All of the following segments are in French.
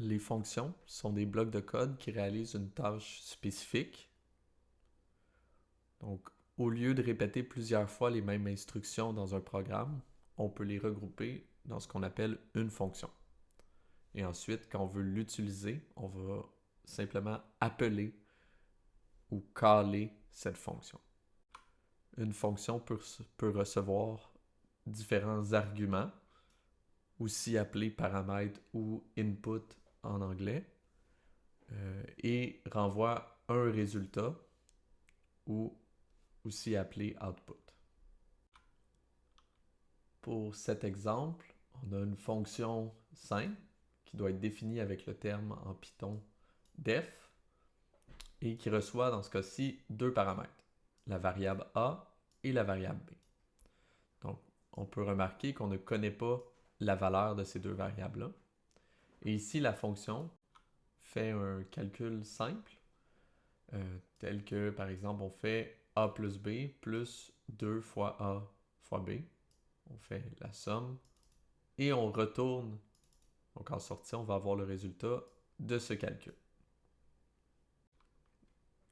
Les fonctions sont des blocs de code qui réalisent une tâche spécifique. Donc, au lieu de répéter plusieurs fois les mêmes instructions dans un programme, on peut les regrouper dans ce qu'on appelle une fonction. Et ensuite, quand on veut l'utiliser, on va simplement appeler ou caller cette fonction. Une fonction peut recevoir différents arguments, aussi appelés paramètres ou input en anglais, et renvoie un résultat ou aussi appelé output. Pour cet exemple, on a une fonction simple qui doit être définie avec le terme en Python def et qui reçoit dans ce cas-ci deux paramètres, la variable a et la variable b. Donc, on peut remarquer qu'on ne connaît pas la valeur de ces deux variables-là. Et ici, la fonction fait un calcul simple, tel que, par exemple, on fait a plus b plus 2 fois a fois b. On fait la somme et on retourne. Donc, en sortie, on va avoir le résultat de ce calcul.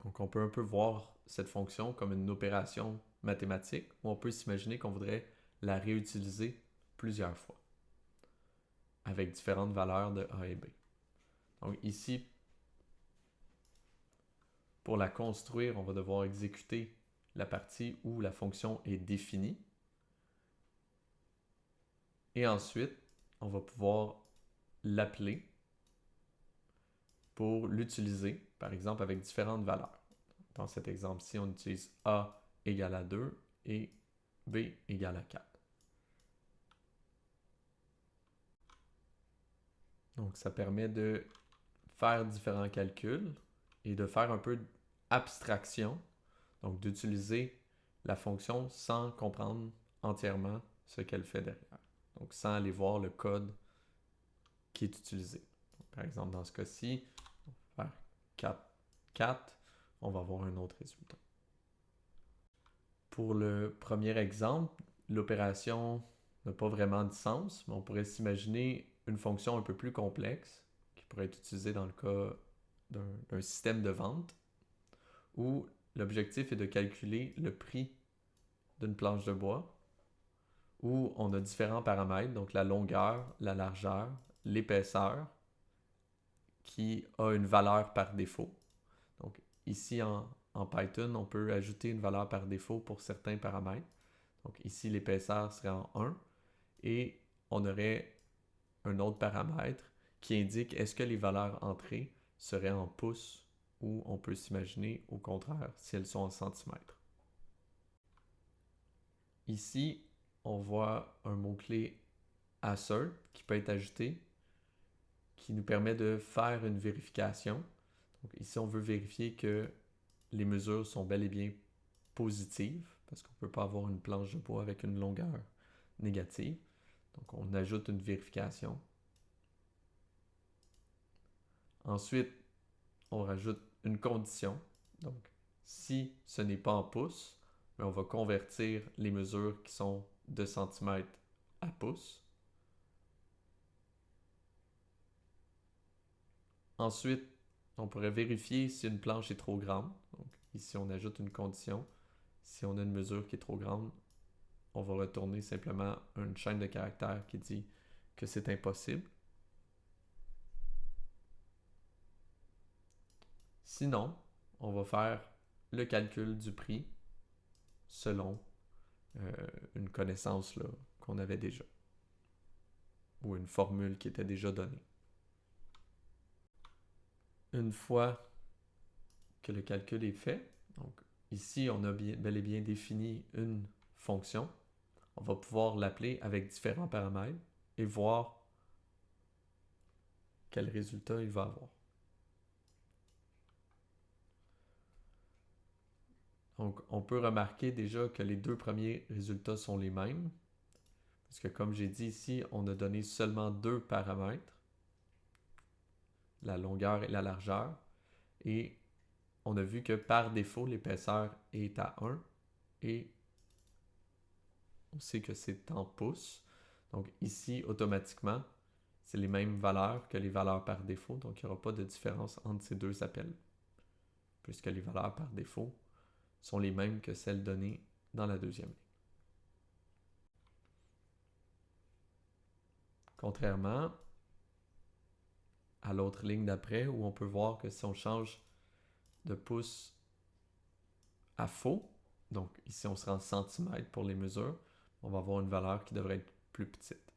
Donc, on peut un peu voir cette fonction comme une opération mathématique où on peut s'imaginer qu'on voudrait la réutiliser plusieurs fois avec différentes valeurs de A et B. Donc ici, pour la construire, on va devoir exécuter la partie où la fonction est définie. Et ensuite, on va pouvoir l'appeler pour l'utiliser, par exemple, avec différentes valeurs. Dans cet exemple-ci, on utilise A égale à 2 et B égale à 4. Donc, ça permet de faire différents calculs et de faire un peu d'abstraction, donc d'utiliser la fonction sans comprendre entièrement ce qu'elle fait derrière. Donc, sans aller voir le code qui est utilisé. Donc, par exemple, dans ce cas-ci, on va faire 4, 4, on va avoir un autre résultat. Pour le premier exemple, l'opération n'a pas vraiment de sens, mais on pourrait s'imaginer une fonction un peu plus complexe qui pourrait être utilisée dans le cas d'un système de vente où l'objectif est de calculer le prix d'une planche de bois où on a différents paramètres, donc la longueur, la largeur, l'épaisseur, qui a une valeur par défaut. Donc ici en Python, on peut ajouter une valeur par défaut pour certains paramètres. Donc ici, l'épaisseur serait en 1 et on aurait un autre paramètre qui indique est-ce que les valeurs entrées seraient en pouces ou on peut s'imaginer au contraire si elles sont en centimètres. Ici, on voit un mot-clé assert qui peut être ajouté qui nous permet de faire une vérification. Donc ici, on veut vérifier que les mesures sont bel et bien positives parce qu'on ne peut pas avoir une planche de bois avec une longueur négative. Donc on ajoute une vérification. Ensuite, on rajoute une condition. Donc si ce n'est pas en pouces, on va convertir les mesures qui sont de centimètres à pouces. Ensuite, on pourrait vérifier si une planche est trop grande. Donc ici, on ajoute une condition. Si on a une mesure qui est trop grande, on va retourner simplement une chaîne de caractères qui dit que c'est impossible. Sinon, on va faire le calcul du prix selon une connaissance qu'on avait déjà ou une formule qui était déjà donnée. Une fois que le calcul est fait, donc ici on a bel et bien défini une fonction, on va pouvoir l'appeler avec différents paramètres et voir quel résultat il va avoir. Donc, on peut remarquer déjà que les deux premiers résultats sont les mêmes, parce que comme j'ai dit ici, on a donné seulement deux paramètres, la longueur et la largeur, et on a vu que par défaut, l'épaisseur est à 1, et on sait que c'est en pouces. Donc ici, automatiquement, c'est les mêmes valeurs que les valeurs par défaut, donc il n'y aura pas de différence entre ces deux appels, puisque les valeurs par défaut sont les mêmes que celles données dans la deuxième ligne. Contrairement à l'autre ligne d'après, où on peut voir que si on change de pouce à faux, donc ici on sera en centimètres pour les mesures, on va avoir une valeur qui devrait être plus petite.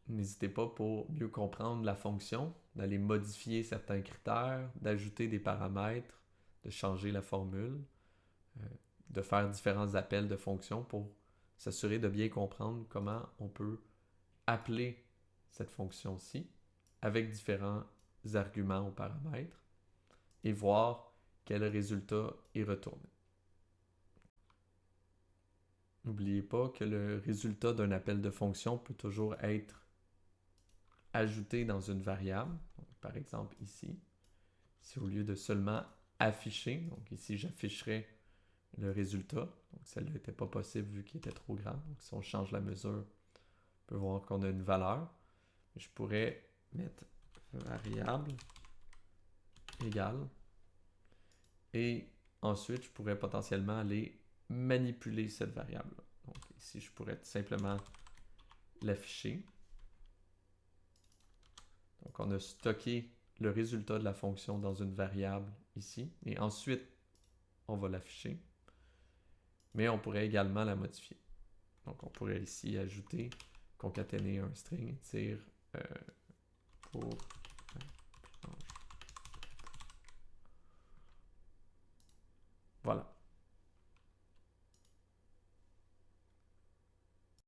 N'hésitez pas, pour mieux comprendre la fonction, d'aller modifier certains critères, d'ajouter des paramètres, de changer la formule, de faire différents appels de fonctions pour s'assurer de bien comprendre comment on peut appeler cette fonction-ci avec différents arguments ou paramètres et voir quel résultat est retourné. N'oubliez pas que le résultat d'un appel de fonction peut toujours être ajouté dans une variable. Donc, par exemple ici, si au lieu de seulement afficher, donc ici j'afficherai le résultat, donc celle-là n'était pas possible vu qu'il était trop grand. Donc si on change la mesure, on peut voir qu'on a une valeur. Je pourrais mettre variable égale et ensuite je pourrais potentiellement aller manipuler cette variable. Donc ici je pourrais tout simplement l'afficher. Donc on a stocké le résultat de la fonction dans une variable ici et ensuite on va l'afficher. Mais on pourrait également la modifier. Donc on pourrait ici ajouter, concaténer un string, dire pour voilà.